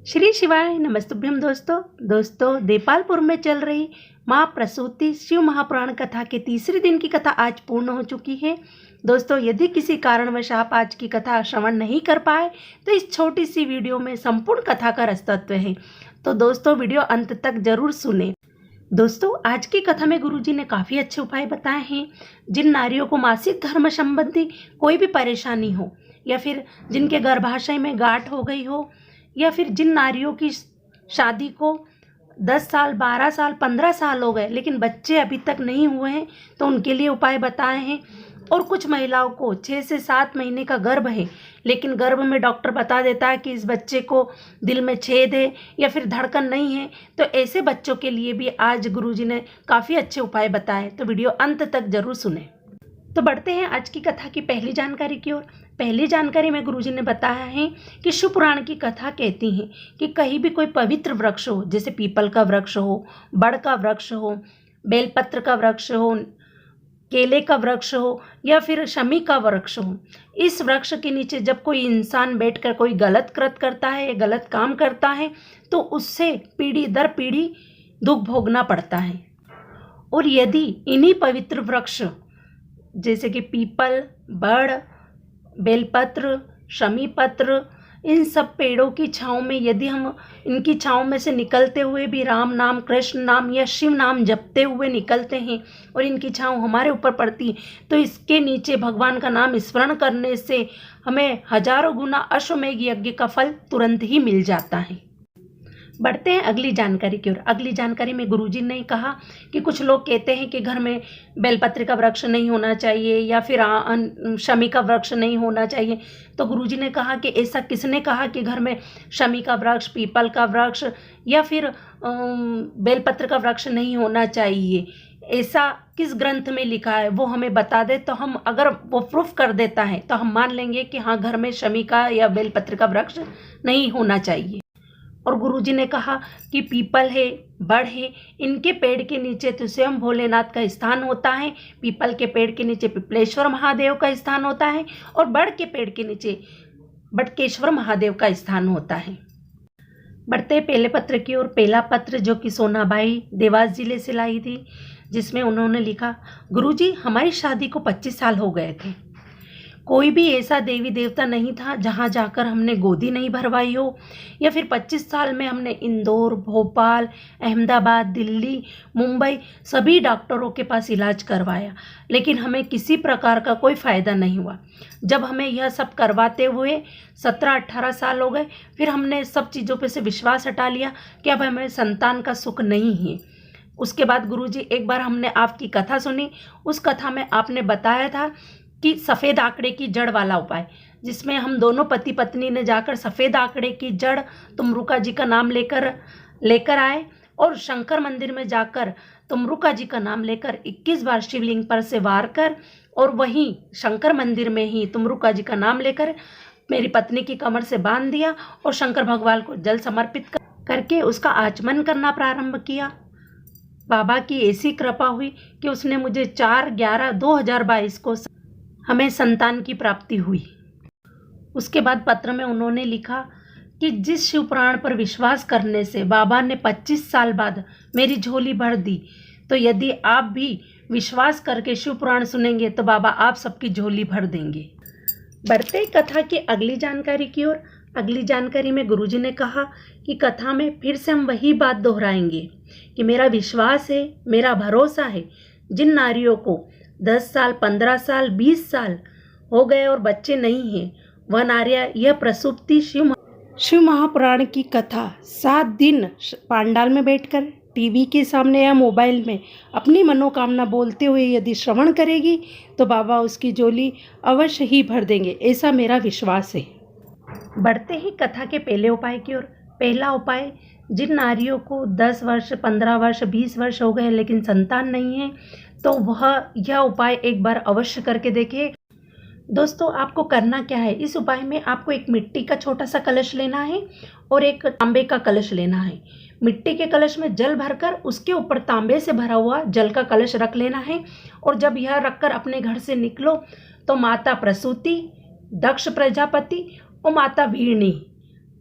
श्री शिवाय नमस्तुभ्यम दोस्तों देपालपुर में चल रही माँ प्रसूति शिव महापुराण कथा के तीसरे दिन की कथा आज पूर्ण हो चुकी है। दोस्तों, यदि किसी कारणवश आप आज की कथा श्रवण नहीं कर पाए तो इस छोटी सी वीडियो में संपूर्ण कथा का रसतत्व है। तो दोस्तों, वीडियो अंत तक जरूर सुने। दोस्तों, आज की कथा में गुरुजी ने काफ़ी अच्छे उपाय बताए हैं। जिन नारियों को मासिक धर्म संबंधी कोई भी परेशानी हो, या फिर जिनके गर्भाशय में गांठ हो गई हो, या फिर जिन नारियों की शादी को 10 साल 12 साल 15 साल हो गए लेकिन बच्चे अभी तक नहीं हुए हैं, तो उनके लिए उपाय बताए हैं। और कुछ महिलाओं को 6 से 7 महीने का गर्भ है, लेकिन गर्भ में डॉक्टर बता देता है कि इस बच्चे को दिल में छेद है या फिर धड़कन नहीं है, तो ऐसे बच्चों के लिए भी आज गुरुजी ने काफ़ी अच्छे उपाय बताए। तो वीडियो अंत तक जरूर सुने। तो बढ़ते हैं आज की कथा की पहली जानकारी की ओर। पहली जानकारी में गुरुजी ने बताया है कि शिव पुराण की कथा कहती है कि कहीं भी कोई पवित्र वृक्ष हो, जैसे पीपल का वृक्ष हो, बड़ का वृक्ष हो, बेलपत्र का वृक्ष हो, केले का वृक्ष हो, या फिर शमी का वृक्ष हो, इस वृक्ष के नीचे जब कोई इंसान बैठकर कोई गलत कृत करता है, गलत काम करता है, तो उससे पीढ़ी दर पीढ़ी दुख भोगना पड़ता है। और यदि इन्हीं पवित्र वृक्ष जैसे कि पीपल, बड़, बेलपत्र, शमी पत्र, इन सब पेड़ों की छाँव में यदि हम इनकी छाँव में से निकलते हुए भी राम नाम, कृष्ण नाम या शिव नाम जपते हुए निकलते हैं और इनकी छाँव हमारे ऊपर पड़ती है, तो इसके नीचे भगवान का नाम स्मरण करने से हमें हजारों गुना अश्वमेघ यज्ञ का फल तुरंत ही मिल जाता है। बढ़ते हैं अगली जानकारी की ओर। अगली जानकारी में गुरुजी ने कहा कि कुछ लोग कहते हैं कि घर में बेलपत्र का वृक्ष नहीं होना चाहिए या फिर शमी का वृक्ष नहीं होना चाहिए। तो गुरुजी ने कहा कि ऐसा किसने कहा कि घर में शमी का वृक्ष, पीपल का वृक्ष या फिर बेलपत्र का वृक्ष नहीं होना चाहिए? ऐसा किस ग्रंथ में लिखा है वो हमें बता दे, तो हम अगर वो प्रूफ कर देता है तो हम मान लेंगे कि हाँ, घर में शमी का या बेलपत्र का वृक्ष नहीं होना चाहिए। और गुरुजी ने कहा कि पीपल है, बड़ है, इनके पेड़ के नीचे तो स्वयं भोलेनाथ का स्थान होता है। पीपल के पेड़ के नीचे पिपलेश्वर महादेव का स्थान होता है और बड़ के पेड़ के नीचे बटकेश्वर महादेव का स्थान होता है। बढ़ते पहले पत्र की ओर। पहला पत्र जो कि सोनाबाई देवास जिले से लाई थी, जिसमें उन्होंने लिखा, गुरुजी, हमारी शादी को 25 साल हो गए थे। कोई भी ऐसा देवी देवता नहीं था जहाँ जाकर हमने गोदी नहीं भरवाई हो, या फिर 25 साल में हमने इंदौर, भोपाल, अहमदाबाद, दिल्ली, मुंबई सभी डॉक्टरों के पास इलाज करवाया, लेकिन हमें किसी प्रकार का कोई फ़ायदा नहीं हुआ। जब हमें यह सब करवाते हुए 17-18 साल हो गए, फिर हमने सब चीज़ों पे से विश्वास हटा लिया कि अब हमें संतान का सुख नहीं है। उसके बाद गुरुजी, एक बार हमने आपकी कथा सुनी। उस कथा में आपने बताया था कि सफ़ेद आंकड़े की जड़ वाला उपाय, जिसमें हम दोनों पति पत्नी ने जाकर सफ़ेद आंकड़े की जड़ तुमरुका जी का नाम लेकर आए और शंकर मंदिर में जाकर तुमरुका जी का नाम लेकर 21 बार शिवलिंग पर से वार कर, और वहीं शंकर मंदिर में ही तुमरुका जी का नाम लेकर मेरी पत्नी की कमर से बांध दिया और शंकर भगवान को जल समर्पित करके उसका आचमन करना प्रारंभ किया। बाबा की ऐसी कृपा हुई कि उसने मुझे 4/11/2022 को हमें संतान की प्राप्ति हुई। उसके बाद पत्र में उन्होंने लिखा कि जिस शिव पुराण पर विश्वास करने से बाबा ने 25 साल बाद मेरी झोली भर दी, तो यदि आप भी विश्वास करके शिव पुराण सुनेंगे तो बाबा आप सबकी झोली भर देंगे। बढ़ते कथा की अगली जानकारी की ओर। अगली जानकारी में गुरुजी ने कहा कि कथा में फिर से हम वही बात दोहराएंगे कि मेरा विश्वास है, मेरा भरोसा है, जिन नारियों को 10 साल 15 साल 20 साल हो गए और बच्चे नहीं हैं, वह नारियां यह प्रसूति शिव महापुराण की कथा 7 दिन पांडाल में बैठकर टीवी के सामने या मोबाइल में अपनी मनोकामना बोलते हुए यदि श्रवण करेगी तो बाबा उसकी झोली अवश्य ही भर देंगे, ऐसा मेरा विश्वास है। बढ़ते ही कथा के पहले उपाय की ओर। पहला उपाय, जिन नारियों को 10 वर्ष 15 वर्ष 20 वर्ष हो गए लेकिन संतान नहीं है, तो वह यह उपाय एक बार अवश्य करके देखें। दोस्तों, आपको करना क्या है, इस उपाय में आपको एक मिट्टी का छोटा सा कलश लेना है और एक तांबे का कलश लेना है। मिट्टी के कलश में जल भरकर उसके ऊपर तांबे से भरा हुआ जल का कलश रख लेना है, और जब यह रखकर अपने घर से निकलो तो माता प्रसूति, दक्ष प्रजापति और माता वीरणी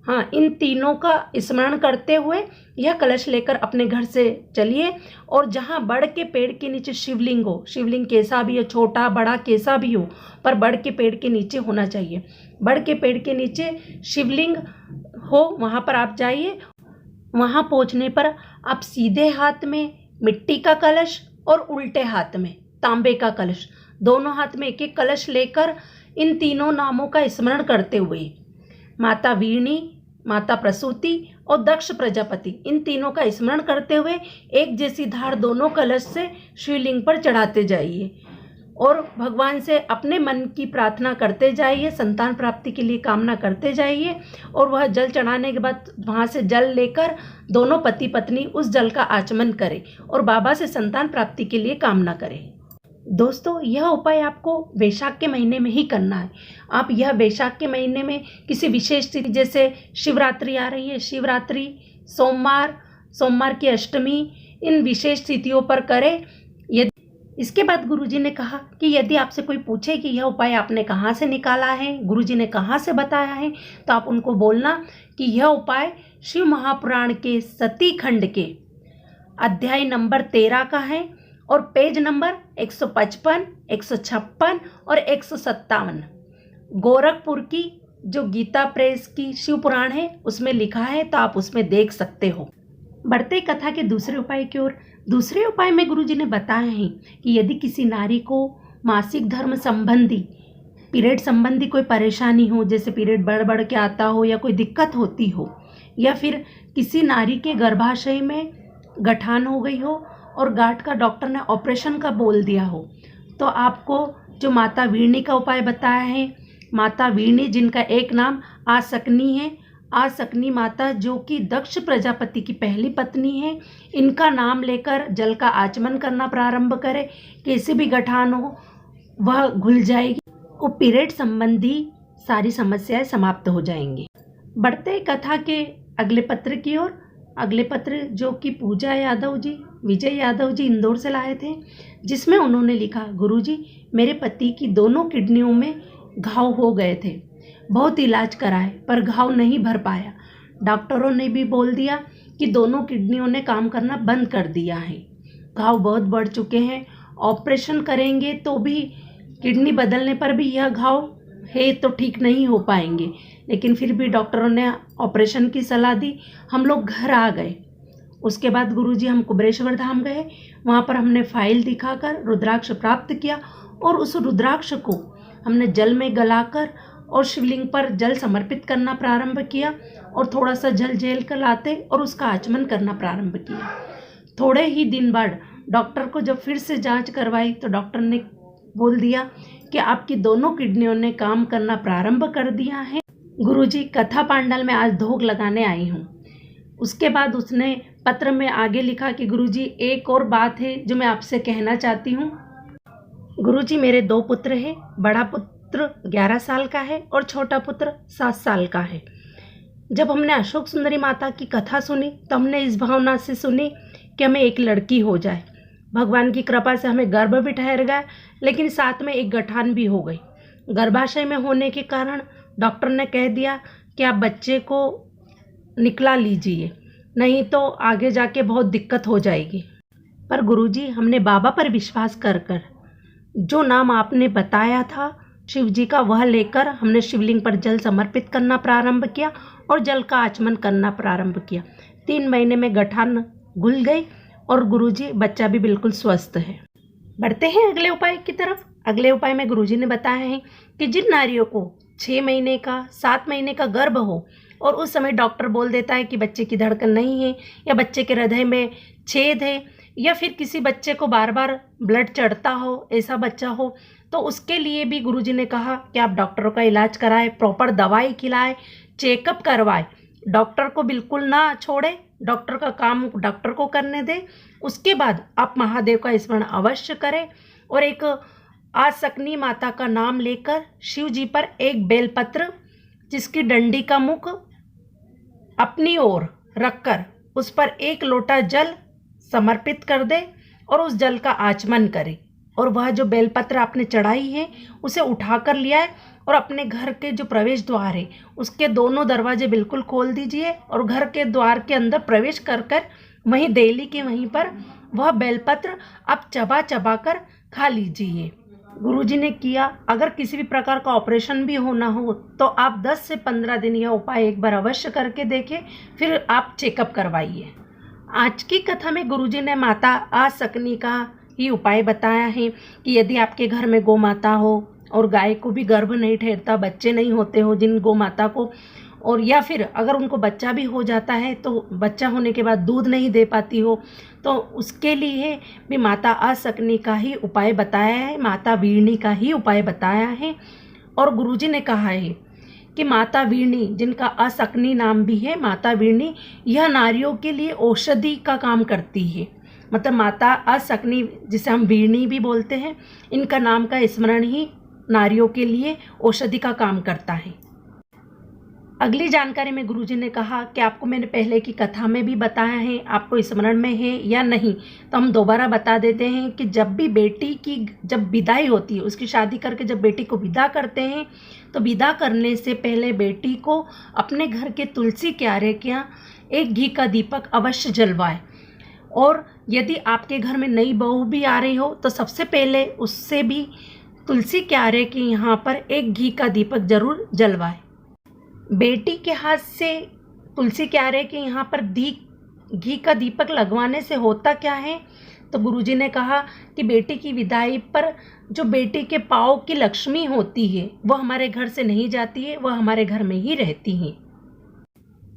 हाँ, इन तीनों का स्मरण करते हुए यह कलश लेकर अपने घर से चलिए और जहाँ बड़ के पेड़ के नीचे शिवलिंग हो, शिवलिंग कैसा भी हो, छोटा बड़ा कैसा भी हो, पर बड़ के पेड़ के नीचे होना चाहिए। बड़ के पेड़ के नीचे शिवलिंग हो, वहाँ पर आप जाइए। वहाँ पहुँचने पर आप सीधे हाथ में मिट्टी का कलश और उल्टे हाथ में तांबे का कलश, दोनों हाथ में एक एक कलश लेकर इन तीनों नामों का स्मरण करते हुए माता वीणी, माता प्रसूति और दक्ष प्रजापति, इन तीनों का स्मरण करते हुए एक जैसी धार दोनों कलश से शिवलिंग पर चढ़ाते जाइए और भगवान से अपने मन की प्रार्थना करते जाइए, संतान प्राप्ति के लिए कामना करते जाइए। और वह जल चढ़ाने के बाद वहाँ से जल लेकर दोनों पति पत्नी उस जल का आचमन करें और बाबा से संतान प्राप्ति के लिए कामना करें। दोस्तों, यह उपाय आपको वैशाख के महीने में ही करना है। आप यह वैशाख के महीने में किसी विशेष तिथि, जैसे शिवरात्रि आ रही है, शिवरात्रि, सोमवार की अष्टमी, इन विशेष तिथियों पर करें। इसके बाद गुरुजी ने कहा कि यदि आपसे कोई पूछे कि यह उपाय आपने कहाँ से निकाला है, गुरुजी ने कहाँ से बताया है, तो आप उनको बोलना कि यह उपाय शिव महापुराण के सती खंड के अध्याय नंबर 13 का है और पेज नंबर 155, 156 और 157 गोरखपुर की जो गीता प्रेस की शिव पुराण है उसमें लिखा है, तो आप उसमें देख सकते हो। बढ़ते कथा के दूसरे उपाय की ओर। दूसरे उपाय में गुरुजी ने बताया है कि यदि किसी नारी को मासिक धर्म संबंधी, पीरियड संबंधी कोई परेशानी हो, जैसे पीरियड बढ़ के आता हो या कोई दिक्कत होती हो, या फिर किसी नारी के गर्भाशय में गठान हो गई हो और गांठ का डॉक्टर ने ऑपरेशन का बोल दिया हो, तो आपको जो माता वीणी का उपाय बताया है, माता वीणी जिनका एक नाम आसकनी है, आसकनी माता जो कि दक्ष प्रजापति की पहली पत्नी है, इनका नाम लेकर जल का आचमन करना प्रारंभ करें। कैसी भी गठान हो वह घुल जाएगी और पीरियड संबंधी सारी समस्याएं समाप्त हो जाएंगी। बढ़ते कथा के अगले पत्र की ओर। अगले पत्र जो कि पूजा यादव जी, विजय यादव जी इंदौर से लाए थे, जिसमें उन्होंने लिखा, गुरुजी मेरे पति की दोनों किडनियों में घाव हो गए थे, बहुत इलाज कराए पर घाव नहीं भर पाया। डॉक्टरों ने भी बोल दिया कि दोनों किडनियों ने काम करना बंद कर दिया है, घाव बहुत बढ़ चुके हैं, ऑपरेशन करेंगे तो भी, किडनी बदलने पर भी यह घाव है तो ठीक नहीं हो पाएंगे। लेकिन फिर भी डॉक्टरों ने ऑपरेशन की सलाह दी। हम लोग घर आ गए। उसके बाद गुरुजी हम कुबेरेश्वर धाम गए, वहाँ पर हमने फाइल दिखाकर रुद्राक्ष प्राप्त किया और उस रुद्राक्ष को हमने जल में गलाकर और शिवलिंग पर जल समर्पित करना प्रारंभ किया और थोड़ा सा जल झेल कर लाते और उसका आचमन करना प्रारंभ किया। थोड़े ही दिन बाद डॉक्टर को जब फिर से जांच करवाई तो डॉक्टर ने बोल दिया कि आपकी दोनों किडनियों ने काम करना प्रारंभ कर दिया है। गुरुजी कथा पांडल में आज धोख लगाने आई हूँ। उसके बाद उसने पत्र में आगे लिखा कि गुरुजी एक और बात है जो मैं आपसे कहना चाहती हूँ। गुरुजी मेरे 2 पुत्र हैं, बड़ा पुत्र 11 साल का है और छोटा पुत्र 7 साल का है। जब हमने अशोक सुंदरी माता की कथा सुनी तो हमने इस भावना से सुनी कि हमें एक लड़की हो जाए। भगवान की कृपा से हमें गर्भ भी ठहर गया, लेकिन साथ में एक गठान भी हो गई। गर्भाशय में होने के कारण डॉक्टर ने कह दिया कि आप बच्चे को निकला लीजिए, नहीं तो आगे जाके बहुत दिक्कत हो जाएगी। पर गुरुजी हमने बाबा पर विश्वास कर जो नाम आपने बताया था शिव जी का, वह लेकर हमने शिवलिंग पर जल समर्पित करना प्रारंभ किया और जल का आचमन करना प्रारंभ किया। 3 महीने में गठान घुल गई और गुरुजी बच्चा भी बिल्कुल स्वस्थ है। बढ़ते हैं अगले उपाय की तरफ। अगले उपाय में गुरुजी ने बताया है कि जिन नारियों को 6 महीने का, 7 महीने का गर्भ हो और उस समय डॉक्टर बोल देता है कि बच्चे की धड़कन नहीं है या बच्चे के हृदय में छेद है या फिर किसी बच्चे को बार बार ब्लड चढ़ता हो, ऐसा बच्चा हो, तो उसके लिए भी गुरुजी ने कहा कि आप डॉक्टरों का इलाज कराएं, प्रॉपर दवाई खिलाएं, चेकअप करवाएं, डॉक्टर को बिल्कुल ना छोड़े, डॉक्टर का काम डॉक्टर को करने दें। उसके बाद आप महादेव का स्मरण अवश्य करें और एक आसकनी माता का नाम लेकर शिव जी पर एक बेलपत्र जिसकी डंडी का मुख अपनी ओर रखकर उस पर 1 लोटा जल समर्पित कर दे और उस जल का आचमन करे और वह जो बेलपत्र आपने चढ़ाई है उसे उठाकर लिया है और अपने घर के जो प्रवेश द्वार है उसके दोनों दरवाजे बिल्कुल खोल दीजिए और घर के द्वार के अंदर प्रवेश कर वहीं देली के वहीं पर वह बेलपत्र आप चबा चबा कर खा लीजिए। गुरुजी ने किया। अगर किसी भी प्रकार का ऑपरेशन भी होना हो तो आप 10 से 15 दिन यह उपाय एक बार अवश्य करके देखें, फिर आप चेकअप करवाइए। आज की कथा में गुरुजी ने माता आसकनी का ही उपाय बताया है कि यदि आपके घर में गौ माता हो और गाय को भी गर्भ नहीं ठहरता, बच्चे नहीं होते हो जिन गौ माता को, और या फिर अगर उनको बच्चा भी हो जाता है तो बच्चा होने के बाद दूध नहीं दे पाती हो, तो उसके लिए भी माता आसकनी का ही उपाय बताया है, माता वीरनी का ही उपाय बताया है। और गुरुजी ने कहा है कि माता वीरनी, जिनका असकनी नाम भी है, माता वीरनी यह नारियों के लिए औषधि का काम करती है। मतलब माता असकनी, जिसे हम वीरनी भी बोलते हैं, इनका नाम का स्मरण ही नारियों के लिए औषधि का काम करता है। अगली जानकारी में गुरुजी ने कहा कि आपको मैंने पहले की कथा में भी बताया है, आपको स्मरण में है या नहीं, तो हम दोबारा बता देते हैं कि जब भी बेटी की जब विदाई होती है, उसकी शादी करके जब बेटी को विदा करते हैं तो विदा करने से पहले बेटी को अपने घर के तुलसी क्यारे के यहाँ एक घी का दीपक अवश्य जलवाए। और यदि आपके घर में नई बहू भी आ रही हो तो सबसे पहले उससे भी तुलसी क्यारे के यहाँ पर एक घी का दीपक जरूर जलवाए। बेटी के हाथ से तुलसी क्यारे के यहाँ पर घी का दीपक लगवाने से होता क्या है, तो गुरुजी ने कहा कि बेटी की विदाई पर जो बेटी के पाँव की लक्ष्मी होती है वह हमारे घर से नहीं जाती है, वह हमारे घर में ही रहती है।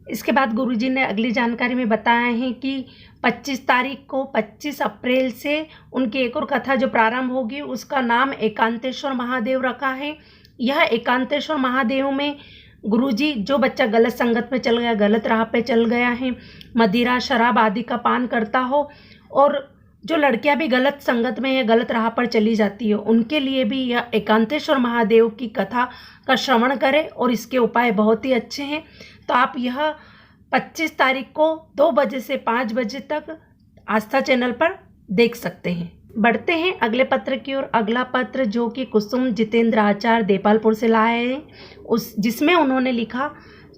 इसके बाद गुरुजी ने अगली जानकारी में बताया है कि 25 तारीख को 25 अप्रैल से उनकी एक और कथा जो प्रारंभ होगी उसका नाम एकांतेश्वर महादेव रखा है। यह एकांतेश्वर महादेव में गुरुजी, जो बच्चा गलत संगत में चल गया, गलत राह पे चल गया है, मदिरा शराब आदि का पान करता हो, और जो लड़कियां भी गलत संगत में या गलत राह पर चली जाती हो, उनके लिए भी यह एकांतेश्वर महादेव की कथा का श्रवण करें और इसके उपाय बहुत ही अच्छे हैं। तो आप यह 25 तारीख को 2 बजे से 5 बजे तक आस्था चैनल पर देख सकते हैं। बढ़ते हैं अगले पत्र की ओर। अगला पत्र जो कि कुसुम जितेंद्र आचार्य देपालपुर से लाए हैं, जिसमें उन्होंने लिखा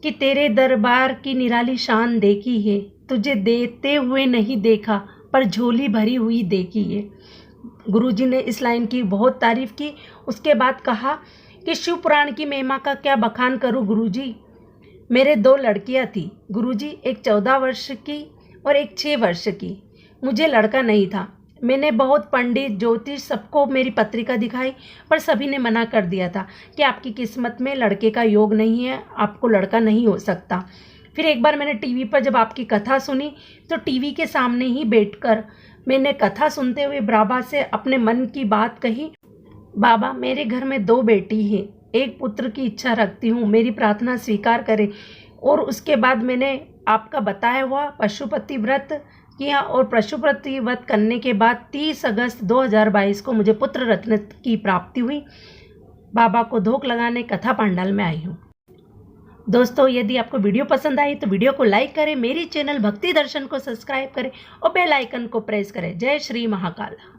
कि तेरे दरबार की निराली शान देखी है, तुझे देते हुए नहीं देखा पर झोली भरी हुई देखी है। गुरुजी ने इस लाइन की बहुत तारीफ की। उसके बाद कहा कि शिव पुराण की महिमा का क्या बखान करूं गुरुजी। मेरे 2 लड़कियां थी गुरुजी, एक 14 वर्ष की और एक 6 वर्ष की। मुझे लड़का नहीं था। मैंने बहुत पंडित, ज्योतिष सबको मेरी पत्रिका दिखाई, पर सभी ने मना कर दिया था कि आपकी किस्मत में लड़के का योग नहीं है, आपको लड़का नहीं हो सकता। फिर एक बार मैंने टीवी पर जब आपकी कथा सुनी तो टीवी के सामने ही बैठकर मैंने कथा सुनते हुए बाबा से अपने मन की बात कही। बाबा, मेरे घर में 2 बेटी हैं, एक पुत्र की इच्छा रखती हूँ, मेरी प्रार्थना स्वीकार करें। और उसके बाद मैंने आपका बताया हुआ पशुपति व्रत किया और पशुपति व्रत करने के बाद 30 अगस्त 2022 को मुझे पुत्र रत्न की प्राप्ति हुई। बाबा को धोख लगाने कथा पंडाल में आई हूँ। दोस्तों, यदि आपको वीडियो पसंद आई तो वीडियो को लाइक करें, मेरी चैनल भक्ति दर्शन को सब्सक्राइब करें और बेल आइकन को प्रेस करें। जय श्री महाकाल।